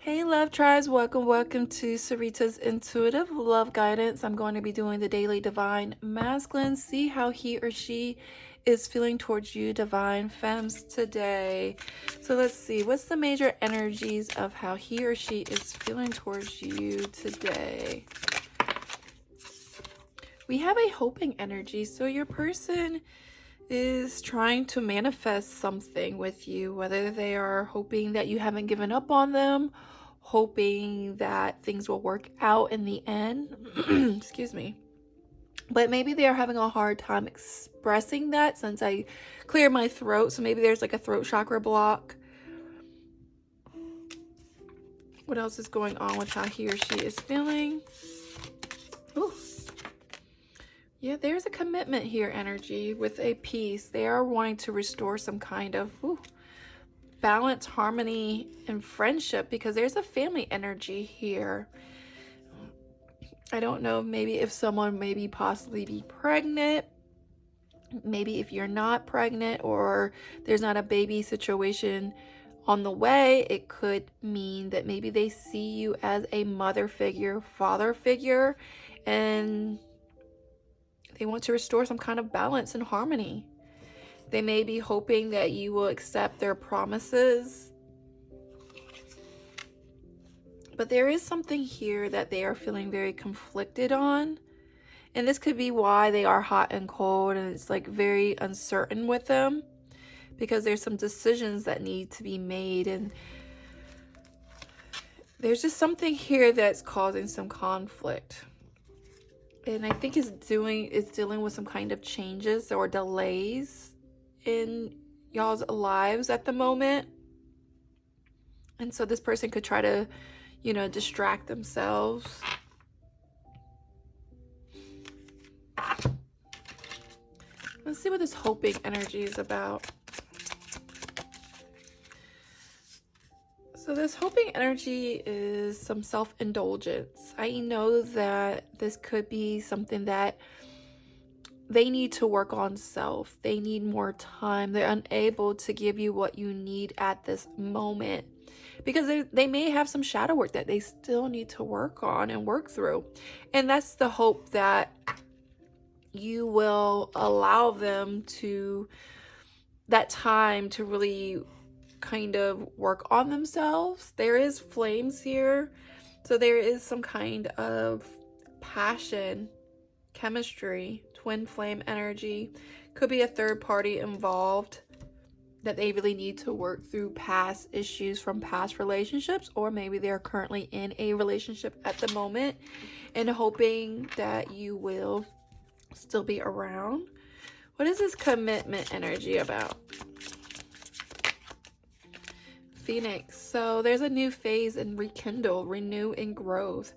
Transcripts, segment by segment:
Hey love tribes, welcome to Sarita's Intuitive Love Guidance. I'm going to be doing the daily divine masculine. See how he or she is feeling towards you, divine femmes, today. So let's see, what's the major energies of how he or she is feeling towards you today? We have a hoping energy. So your person is trying to manifest something with you, whether they are hoping that you haven't given up on them, hoping that things will work out in the end. Excuse me. But maybe they are having a hard time expressing that since I cleared my throat. So maybe there's like a throat chakra block. What else is going on with how he or she is feeling? Ooh. Yeah, there's a commitment here energy with a peace. They are wanting to restore some kind of balance, harmony, and friendship because there's a family energy here. I don't know, maybe if someone maybe possibly be pregnant, maybe if you're not pregnant or there's not a baby situation on the way, it could mean that maybe they see you as a mother figure, father figure, and they want to restore some kind of balance and harmony. They may be hoping that you will accept their promises. But there is something here that they are feeling very conflicted on. And this could be why they are hot and cold and it's like very uncertain with them. Because there's some decisions that need to be made. And there's just something here that's causing some conflict. And I think it's dealing with some kind of changes or delays in y'all's lives at the moment. And so this person could try to, distract themselves. Let's see what this hoping energy is about. So this hoping energy is some self-indulgence. I know that this could be something that they need to work on self. They need more time. They're unable to give you what you need at this moment because they may have some shadow work that they still need to work on and work through. And that's the hope that you will allow them that time to really kind of work on themselves. There is flames here, so there is some kind of passion, chemistry, twin flame energy. Could be a third party involved that they really need to work through past issues from past relationships, or maybe they're currently in a relationship at the moment and hoping that you will still be around. What is this commitment energy about? Phoenix. So there's a new phase and rekindle, renew, and growth.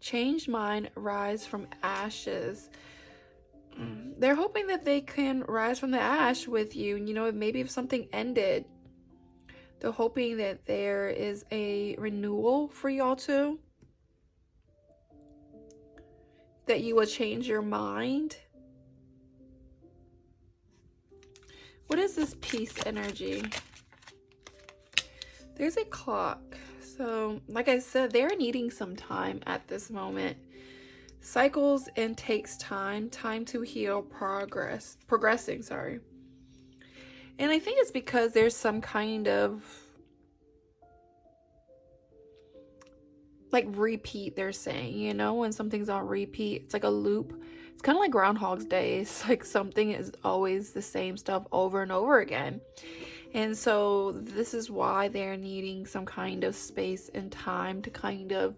Change mind, rise from ashes. They're hoping that they can rise from the ash with you. Maybe if something ended, they're hoping that there is a renewal for y'all too. That you will change your mind. What is this peace energy? There's a clock. So, like I said, they're needing some time at this moment. Cycles and takes time to heal, progressing. And I think it's because there's some kind of like repeat, they're saying, when something's on repeat, it's like a loop. It's kind of like Groundhog's Day. It's like something is always the same stuff over and over again. And so this is why they're needing some kind of space and time to kind of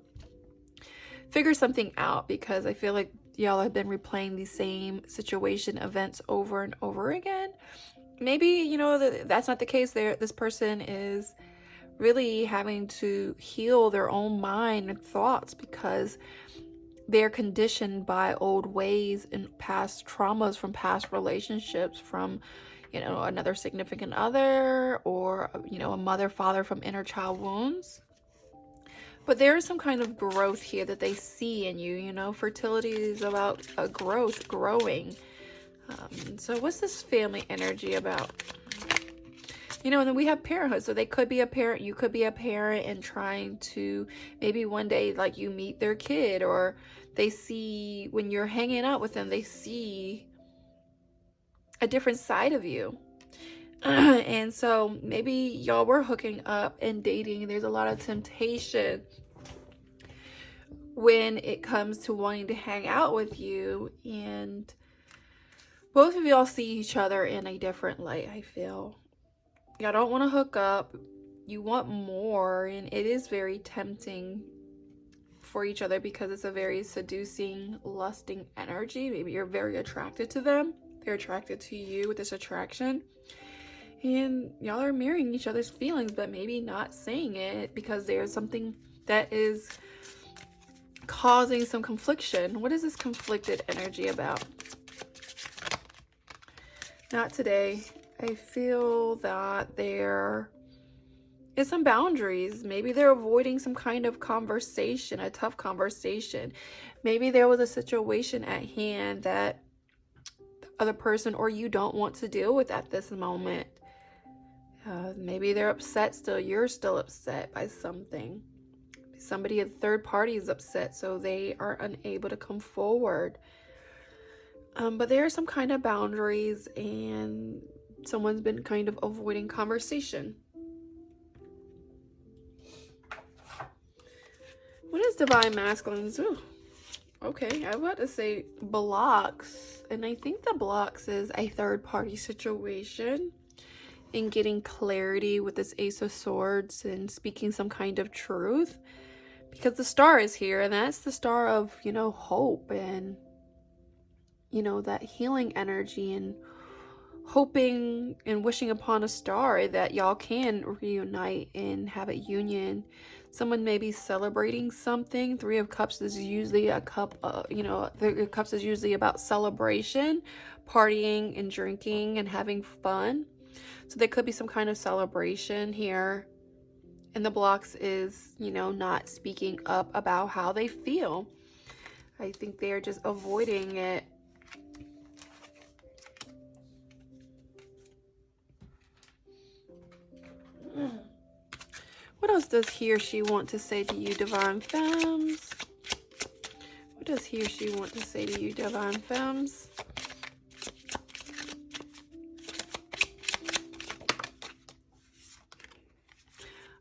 figure something out, because I feel like y'all have been replaying these same situation events over and over again. Maybe, that's not the case. This person is really having to heal their own mind and thoughts because they're conditioned by old ways and past traumas from past relationships, from another significant other, or a mother, father, from inner child wounds. But there is some kind of growth here that they see in you. Fertility is about a growth, growing. So what's this family energy about? You know, and then we have parenthood. So they could be a parent, you could be a parent, and trying to maybe one day, like, you meet their kid, or they see when you're hanging out with them, they see a different side of you. And so maybe y'all were hooking up and dating, and there's a lot of temptation when it comes to wanting to hang out with you, and both of y'all see each other in a different light. I feel y'all don't want to hook up, you want more, and it is very tempting for each other because it's a very seducing, lusting energy. Maybe you're very attracted to them, they're attracted to you with this attraction, and y'all are mirroring each other's feelings, but maybe not saying it because there's something that is causing some confliction. What is this conflicted energy about? Not today. I feel that there is some boundaries. Maybe they're avoiding some kind of conversation, a tough conversation. Maybe there was a situation at hand that the other person or you don't want to deal with at this moment. Maybe they're upset still. You're still upset by something. Somebody, a third party, is upset, so they are unable to come forward. But there are some kind of boundaries, and someone's been kind of avoiding conversation. What is divine masculines? Ooh, okay, I was about to say blocks, and I think the blocks is a third party situation, and getting clarity with this Ace of Swords and speaking some kind of truth. Because the star is here, and that's the star of, you know, hope and, you know, that healing energy, and hoping and wishing upon a star that y'all can reunite and have a union. Someone may be celebrating something. Three of Cups is usually a cup, you know, Three of Cups is usually about celebration, partying and drinking and having fun. So there could be some kind of celebration here. And the blocks is, you know, not speaking up about how they feel. I think they're just avoiding it. What else does he or she want to say to you, Divine Femmes? What does he or she want to say to you, Divine Femmes?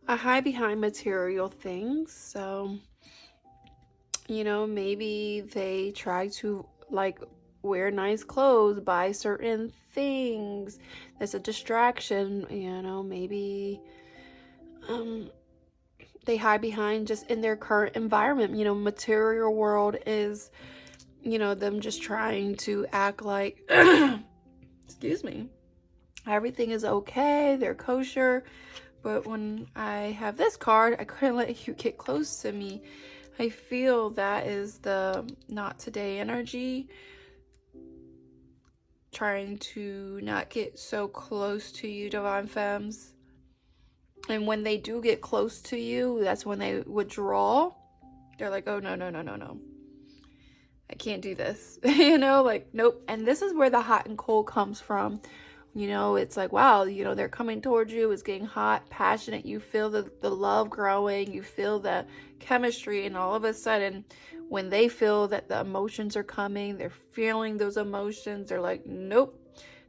I hide behind material things. So, you know, maybe they try to, like, wear nice clothes, buy certain things. That's a distraction, you know. Maybe they hide behind just in their current environment. You know, material world is, you know, them just trying to act like, excuse me, everything is okay, they're kosher. But when I have this card, I couldn't let you get close to me. I feel that is the not today energy. Trying to not get so close to you, Divine Femmes. And when they do get close to you, that's when they withdraw. They're like, oh, no, no, no, no, no. I can't do this. You know, like, nope. And this is where the hot and cold comes from. You know, it's like, wow, you know, they're coming towards you. It's getting hot, passionate. You feel the love growing. You feel the chemistry. And all of a sudden, when they feel that the emotions are coming, they're feeling those emotions. They're like, nope.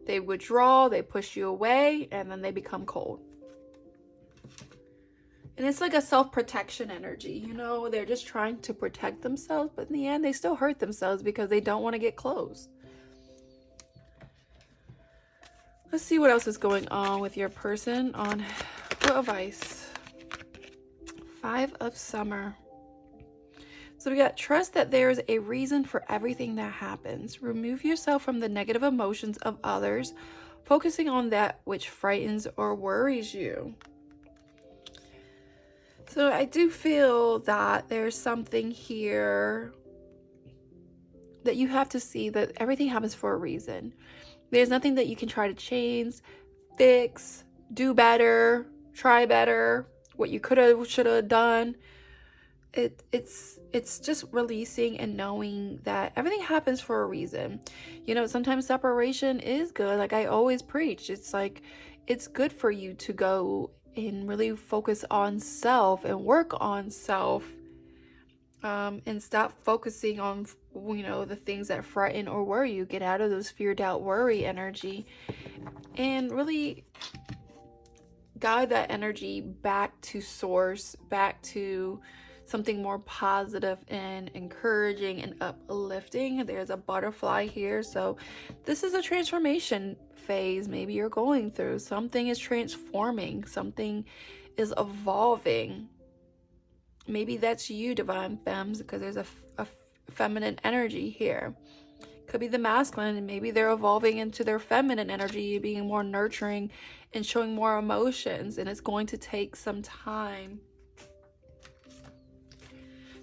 They withdraw. They push you away. And then they become cold. And it's like a self-protection energy. You know, they're just trying to protect themselves. But in the end, they still hurt themselves because they don't want to get close. Let's see what else is going on with your person on Foot of Ice. 5 of Summer. So we got trust that there is a reason for everything that happens. Remove yourself from the negative emotions of others, focusing on that which frightens or worries you. So I do feel that there's something here that you have to see, that everything happens for a reason. There's nothing that you can try to change, fix, do better, try better, what you could have, should have done. It's just releasing and knowing that everything happens for a reason. You know, sometimes separation is good. Like I always preach, it's like it's good for you to go and really focus on self and work on self, and stop focusing on, you know, the things that frighten or worry you. Get out of those fear, doubt, worry energy, and really guide that energy back to source, back to something more positive and encouraging and uplifting. There's a butterfly here, so this is a transformation phase maybe you're going through. Something is transforming, something is evolving. Maybe that's you, divine femmes, because there's a feminine energy here. Could be the masculine, and maybe they're evolving into their feminine energy, being more nurturing and showing more emotions, and it's going to take some time.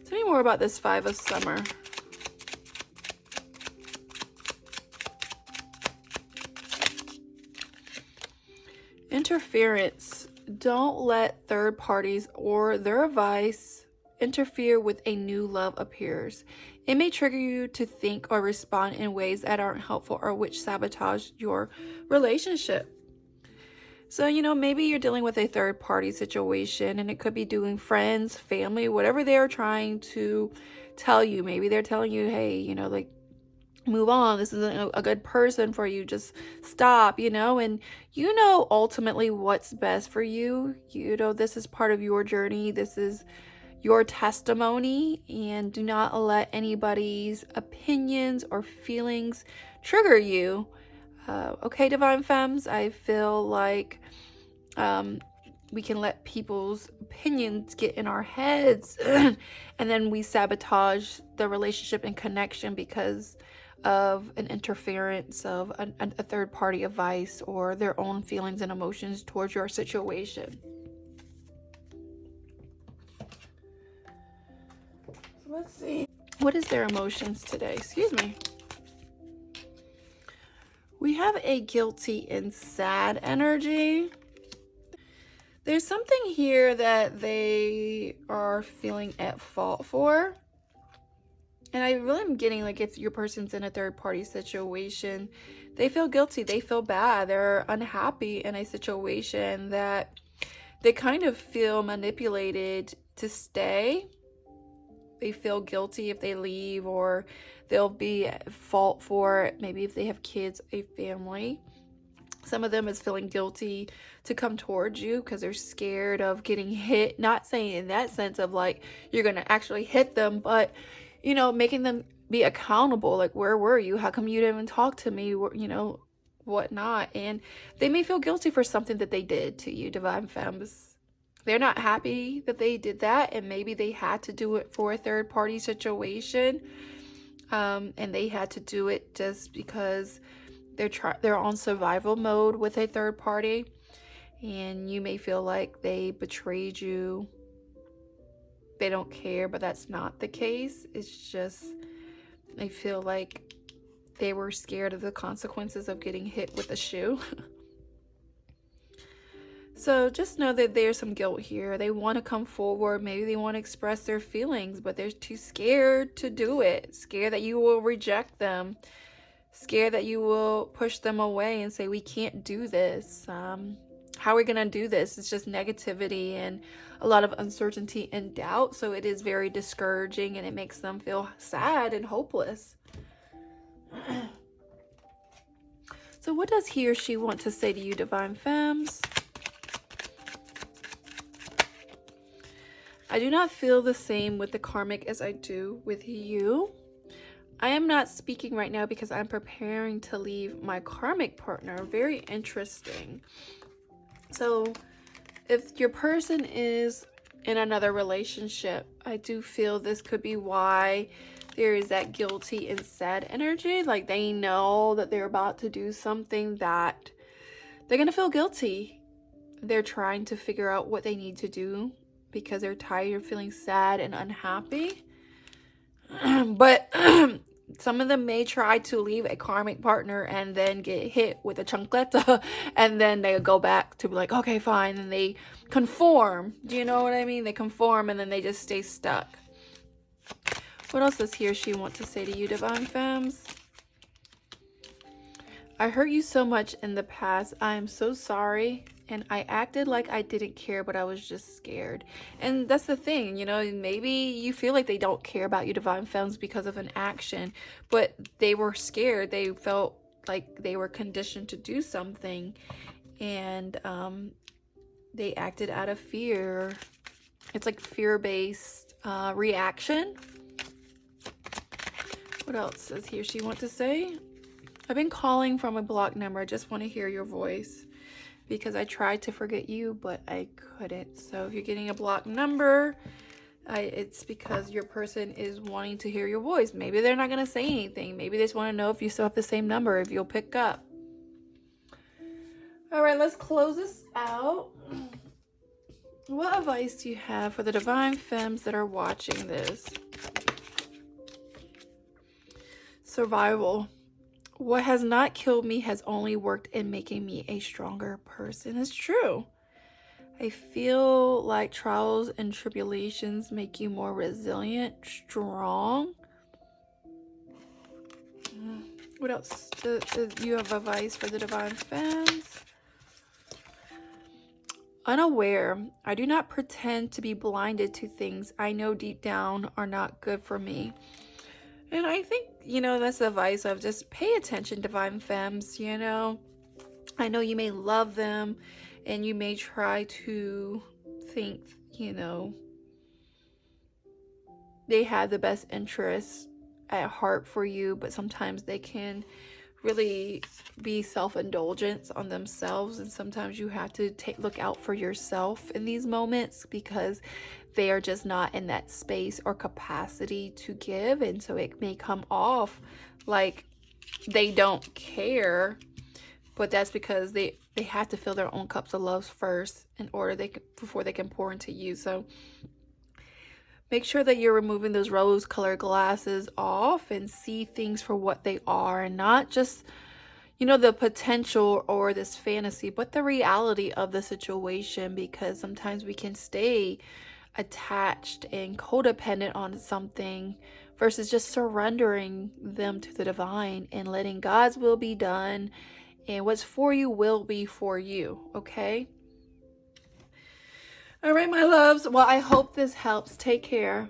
Tell me more about this Five of Summer. Interference. Don't let third parties or their advice interfere with a new love appears. It may trigger you to think or respond in ways that aren't helpful or which sabotage your relationship. So, you know, maybe you're dealing with a third party situation, and it could be doing friends, family, whatever they're trying to tell you. Maybe they're telling you, hey, you know, like, move on. This isn't a good person for you. Just stop, you know, and you know ultimately what's best for you. You know, this is part of your journey. This is your testimony, and do not let anybody's opinions or feelings trigger you. Okay, divine femmes, I feel like we can let people's opinions get in our heads and then we sabotage the relationship and connection because of an interference of a third party advice or their own feelings and emotions towards your situation. So let's see. What is their emotions today? Excuse me. We have a guilty and sad energy. There's something here that they are feeling at fault for. And I really am getting, like, if your person's in a third party situation, they feel guilty, they feel bad, they're unhappy in a situation that they kind of feel manipulated to stay. They feel guilty if they leave, or they'll be at fault for it. Maybe if they have kids, a family. Some of them is feeling guilty to come towards you because they're scared of getting hit. Not saying in that sense of like you're going to actually hit them, but, you know, making them be accountable. Like, where were you? How come you didn't even talk to me? You know, whatnot. And they may feel guilty for something that they did to you, divine femmes. They're not happy that they did that, and maybe they had to do it for a third party situation, and they had to do it just because they're on survival mode with a third party, and you may feel like they betrayed you. They don't care, but that's not the case. It's just they feel like they were scared of the consequences of getting hit with a shoe. So just know that there's some guilt here. They want to come forward. Maybe they want to express their feelings, but they're too scared to do it. Scared that you will reject them. Scared that you will push them away and say, we can't do this. How are we going to do this? It's just negativity and a lot of uncertainty and doubt. So it is very discouraging, and it makes them feel sad and hopeless. So what does he or she want to say to you, divine femmes? I do not feel the same with the karmic as I do with you. I am not speaking right now because I'm preparing to leave my karmic partner. Very interesting. So if your person is in another relationship, I do feel this could be why there is that guilty and sad energy. Like, they know that they're about to do something that they're going to feel guilty. They're trying to figure out what they need to do because they're tired of feeling sad and unhappy. But some of them may try to leave a karmic partner and then get hit with a chancleta, and then they go back to be like, okay, fine, and they conform. Do you know what I mean? They conform, and then they just stay stuck. What else does he or she want to say to you, divine femmes? I hurt you so much in the past. I am so sorry. And I acted like I didn't care, but I was just scared. And that's the thing, you know, maybe you feel like they don't care about you, Divine Femmes, because of an action, but they were scared. They felt like they were conditioned to do something, and they acted out of fear. It's like fear-based reaction. What else does he or she want to say? I've been calling from a blocked number. I just want to hear your voice, because I tried to forget you, but I couldn't. So if you're getting a blocked number, it's because your person is wanting to hear your voice. Maybe they're not going to say anything. Maybe they just want to know if you still have the same number, if you'll pick up. All right, let's close this out. What advice do you have for the Divine Femmes that are watching this? Survival. What has not killed me has only worked in making me a stronger person. It's true. I feel like trials and tribulations make you more resilient, strong. What else? Do you have advice for the Divine Femmes? Unaware. I do not pretend to be blinded to things I know deep down are not good for me. And I think, you know, that's the advice of just pay attention, Divine Femmes, you know. I know you may love them and you may try to think, you know, they have the best interests at heart for you, but sometimes they can really be self-indulgent on themselves, and sometimes you have to look out for yourself in these moments, because they are just not in that space or capacity to give, and so it may come off like they don't care, but that's because they have to fill their own cups of love first in order before they can pour into you. So make sure that you're removing those rose-colored glasses off and see things for what they are, and not just, you know, the potential or this fantasy, but the reality of the situation, because sometimes we can stay attached and codependent on something versus just surrendering them to the divine and letting God's will be done, and what's for you will be for you, okay? All right, my loves. Well, I hope this helps. Take care.